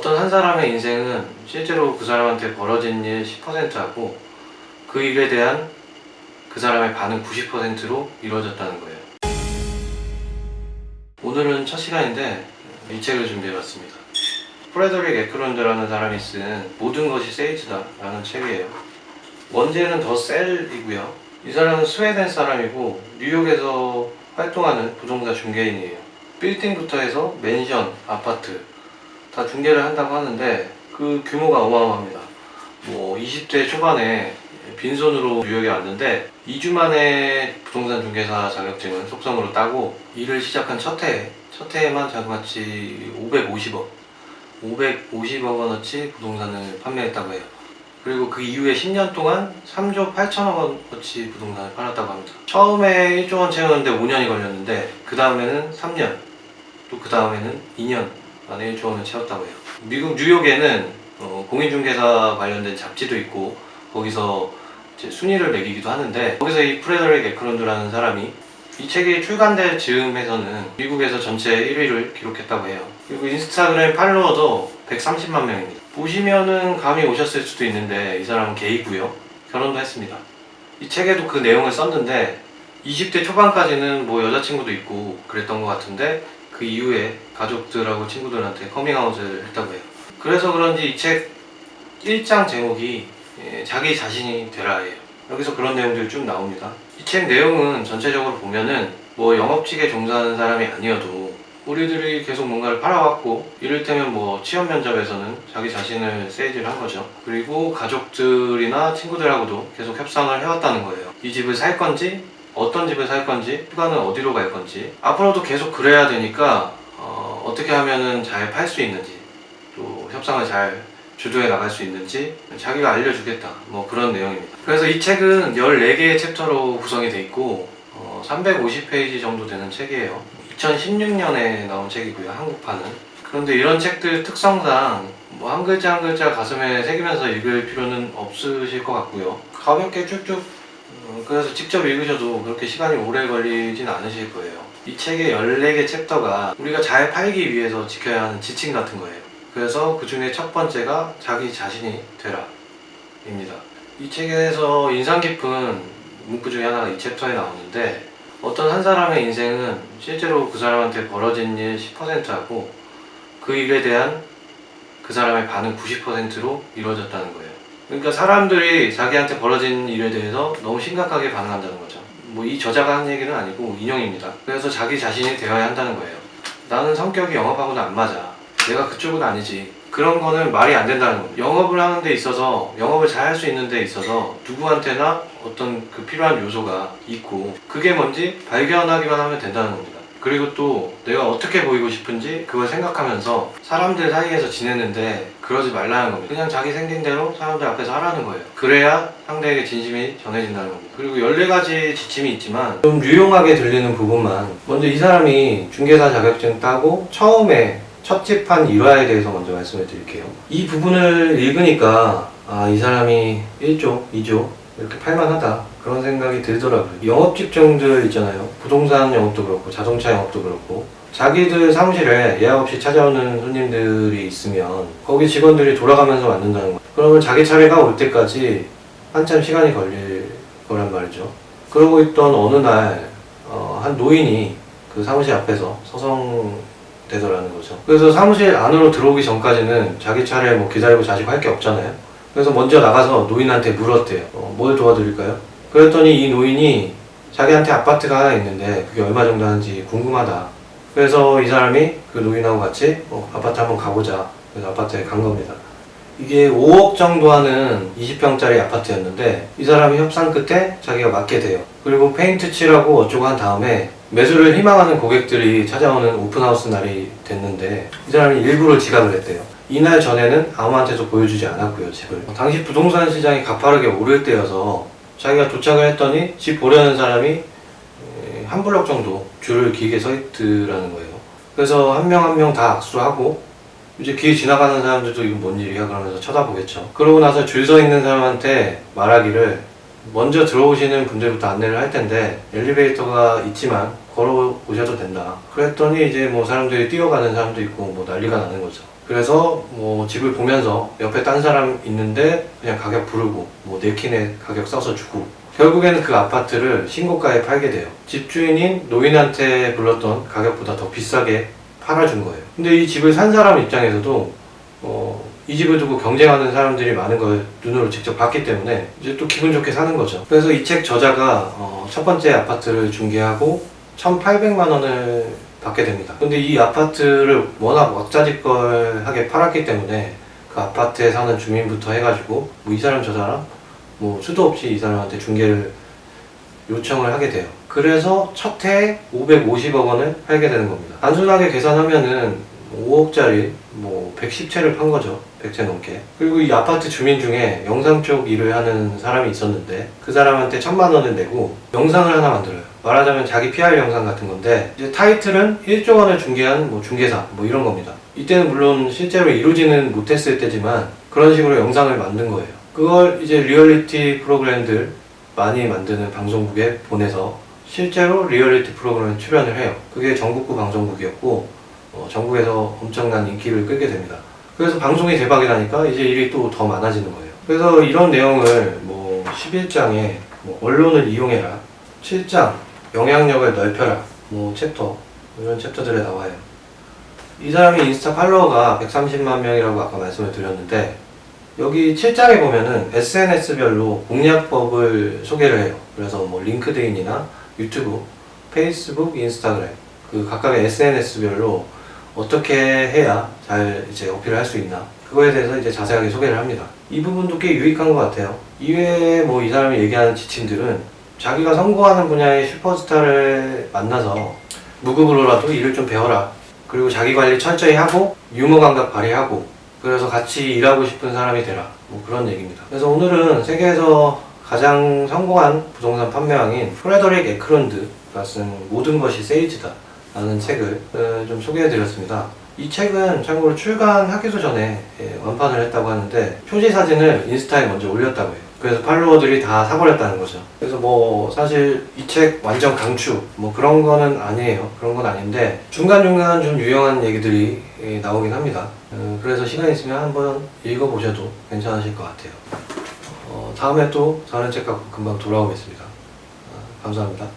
어떤 한 사람의 인생은 실제로 그 사람한테 벌어진 일 10%하고 그 일에 대한 그 사람의 반응 90%로 이루어졌다는 거예요. 오늘은 첫 시간인데 이 책을 준비해봤습니다. 프레더릭 에클론드라는 사람이 쓴 모든 것이 세이즈다 라는 책이에요. 원제는 더 셀이고요. 이 사람은 스웨덴 사람이고 뉴욕에서 활동하는 부동산 중개인이에요. 빌딩부터 해서 맨션, 아파트 다 중개를 한다고 하는데 그 규모가 어마어마합니다. 20대 초반에 빈손으로 뉴욕에 왔는데 2주 만에 부동산 중개사 자격증을 속성으로 따고 일을 시작한 첫 해에만 자그마치 550억 원어치 부동산을 판매했다고 해요. 그리고 그 이후에 10년 동안 3조 8천억 원어치 부동산을 팔았다고 합니다. 처음에 1조 원 채우는데 5년이 걸렸는데 그 다음에는 3년, 또 그 다음에는 2년 만에 1조 원을 채웠다고 해요. 미국 뉴욕에는 공인중개사 관련된 잡지도 있고 거기서 이제 순위를 매기기도 하는데 거기서 이 프레더릭 에클론드라는 사람이 이 책이 출간될 즈음에서는 미국에서 전체 1위를 기록했다고 해요. 그리고 인스타그램 팔로워도 130만 명입니다. 보시면은 감이 오셨을 수도 있는데 이 사람은 게이고요. 결혼도 했습니다. 이 책에도 그 내용을 썼는데 20대 초반까지는 여자친구도 있고 그랬던 것 같은데 그 이후에 가족들하고 친구들한테 커밍아웃을 했다고 해요. 그래서 그런지 이 책 1장 제목이 자기 자신이 되라예요. 여기서 그런 내용들이 쭉 나옵니다. 이 책 내용은 전체적으로 보면은 영업직에 종사하는 사람이 아니어도 우리들이 계속 뭔가를 팔아왔고 이를테면 취업 면접에서는 자기 자신을 세이지를 한 거죠. 그리고 가족들이나 친구들하고도 계속 협상을 해왔다는 거예요. 이 집을 살 건지, 어떤 집을 살 건지, 휴가는 어디로 갈 건지, 앞으로도 계속 그래야 되니까 어떻게 하면은 잘 팔 수 있는지, 또 협상을 잘 주도해 나갈 수 있는지 자기가 알려주겠다, 그런 내용입니다. 그래서 이 책은 14개의 챕터로 구성이 돼 있고 350페이지 정도 되는 책이에요. 2016년에 나온 책이고요, 한국판은. 그런데 이런 책들 특성상 한 글자 한 글자 가슴에 새기면서 읽을 필요는 없으실 것 같고요. 가볍게 쭉쭉 그래서 직접 읽으셔도 그렇게 시간이 오래 걸리진 않으실 거예요. 이 책의 14개 챕터가 우리가 잘 팔기 위해서 지켜야 하는 지침 같은 거예요. 그래서 그 중에 첫 번째가 자기 자신이 되라 입니다. 이 책에서 인상 깊은 문구 중에 하나가 이 챕터에 나오는데 어떤 한 사람의 인생은 실제로 그 사람한테 벌어진 일 10%하고 그 일에 대한 그 사람의 반응 90%로 이루어졌다는 거예요. 그러니까 사람들이 자기한테 벌어진 일에 대해서 너무 심각하게 반응한다는 거죠. 이 저자가 한 얘기는 아니고 인용입니다. 그래서 자기 자신이 되어야 한다는 거예요. 나는 성격이 영업하고는 안 맞아. 내가 그쪽은 아니지. 그런 거는 말이 안 된다는 겁니다. 영업을 하는 데 있어서, 영업을 잘 할 수 있는 데 있어서 누구한테나 어떤 필요한 요소가 있고 그게 뭔지 발견하기만 하면 된다는 겁니다. 그리고 또 내가 어떻게 보이고 싶은지 그걸 생각하면서 사람들 사이에서 지내는데 그러지 말라는 겁니다. 그냥 자기 생긴 대로 사람들 앞에서 하라는 거예요. 그래야 상대에게 진심이 전해진다는 겁니다. 그리고 14가지 지침이 있지만 좀 유용하게 들리는 부분만, 먼저 이 사람이 중개사 자격증 따고 처음에 첫 집 한 일화에 대해서 먼저 말씀을 드릴게요. 이 부분을 읽으니까 이 사람이 1조, 2조 이렇게 팔만하다 그런 생각이 들더라고요. 영업 직종들 있잖아요. 부동산 영업도 그렇고 자동차 영업도 그렇고 자기들 사무실에 예약 없이 찾아오는 손님들이 있으면 거기 직원들이 돌아가면서 만든다는 거예요. 그러면 자기 차례가 올 때까지 한참 시간이 걸릴 거란 말이죠. 그러고 있던 어느 날 한 노인이 그 사무실 앞에서 서성대더라는 거죠. 그래서 사무실 안으로 들어오기 전까지는 자기 차례 기다리고 자시고 할 게 없잖아요. 그래서 먼저 나가서 노인한테 물었대요. 뭘 도와드릴까요? 그랬더니 이 노인이 자기한테 아파트가 하나 있는데 그게 얼마 정도 하는지 궁금하다. 그래서 이 사람이 그 노인하고 같이 아파트 한번 가보자. 그래서 아파트에 간 겁니다. 이게 5억 정도 하는 20평짜리 아파트였는데 이 사람이 협상 끝에 자기가 맡게 돼요. 그리고 페인트 칠하고 어쩌고 한 다음에 매수를 희망하는 고객들이 찾아오는 오픈하우스 날이 됐는데 이 사람이 일부러 지각을 했대요. 이날 전에는 아무한테도 보여주지 않았고요, 집을. 당시 부동산 시장이 가파르게 오를 때여서 자기가 도착을 했더니 집 보려는 사람이 한 블럭 정도 줄을 길게 서 있더라는 거예요. 그래서 한 명 한 명 다 악수하고 이제 길 지나가는 사람들도 이거 뭔 일이야 그러면서 쳐다보겠죠. 그러고 나서 줄 서 있는 사람한테 말하기를 먼저 들어오시는 분들부터 안내를 할 텐데 엘리베이터가 있지만 걸어오셔도 된다. 그랬더니 이제 사람들이 뛰어가는 사람도 있고 난리가 나는 거죠. 그래서 뭐 집을 보면서 옆에 딴 사람 있는데 그냥 가격 부르고 뭐 내키네 가격 써서 주고, 결국에는 그 아파트를 신고가에 팔게 돼요. 집주인인 노인한테 불렀던 가격보다 더 비싸게 팔아준 거예요. 근데 이 집을 산 사람 입장에서도 이 집을 두고 경쟁하는 사람들이 많은 걸 눈으로 직접 봤기 때문에 이제 또 기분 좋게 사는 거죠. 그래서 이 책 저자가 첫 번째 아파트를 중개하고 1,800만 원을 받게 됩니다. 근데 이 아파트를 워낙 왁자지껄하게 팔았기 때문에 그 아파트에 사는 주민부터 해가지고 뭐 이 사람 저 사람 뭐 수도 없이 이 사람한테 중개를 요청을 하게 돼요. 그래서 첫 해에 550억 원을 팔게 되는 겁니다. 단순하게 계산하면은 5억짜리 뭐 110채를 판 거죠. 100채 넘게. 그리고 이 아파트 주민 중에 영상 쪽 일을 하는 사람이 있었는데 그 사람한테 1,000만 원을 내고 영상을 하나 만들어요. 말하자면 자기 PR 영상 같은 건데, 이제 타이틀은 1조 원을 중개한 뭐 중개사 뭐 이런 겁니다. 이때는 물론 실제로 이루지는 못했을 때지만 그런 식으로 영상을 만든 거예요. 그걸 이제 리얼리티 프로그램들 많이 만드는 방송국에 보내서 실제로 리얼리티 프로그램에 출연을 해요. 그게 전국구 방송국이었고 전국에서 엄청난 인기를 끌게 됩니다. 그래서 방송이 대박이 나니까 이제 일이 또 더 많아지는 거예요. 그래서 이런 내용을 뭐 11장에 뭐 언론을 이용해라, 7장 영향력을 넓혀라 뭐 챕터, 이런 챕터들에 나와요. 이 사람이 인스타 팔로워가 130만 명이라고 아까 말씀을 드렸는데, 여기 7장에 보면은 SNS별로 공략법을 소개를 해요. 그래서 뭐 링크드인이나 유튜브, 페이스북, 인스타그램 그 각각의 SNS별로 어떻게 해야 잘 이제 어필을 할 수 있나, 그거에 대해서 이제 자세하게 소개를 합니다. 이 부분도 꽤 유익한 것 같아요. 이외에 뭐 이 사람이 얘기하는 지침들은 자기가 성공하는 분야의 슈퍼스타를 만나서 무급으로라도 일을 좀 배워라, 그리고 자기 관리 철저히 하고 유머 감각 발휘하고 그래서 같이 일하고 싶은 사람이 되라, 뭐 그런 얘기입니다. 그래서 오늘은 세계에서 가장 성공한 부동산 판매왕인 프레더릭 에크론드가 쓴 모든 것이 세일즈다 라는 책을 좀 소개해드렸습니다. 이 책은 참고로 출간하기도 전에 완판을 했다고 하는데, 표지 사진을 인스타에 먼저 올렸다고 해요. 그래서 팔로워들이 다 사버렸다는 거죠. 그래서 뭐 사실 이 책 완전 강추 뭐 그런 거는 아니에요. 그런 건 아닌데 중간중간 좀 유용한 얘기들이 나오긴 합니다. 그래서 시간 있으면 한번 읽어보셔도 괜찮으실 것 같아요. 다음에 또 다른 책 갖고 금방 돌아오겠습니다. 감사합니다.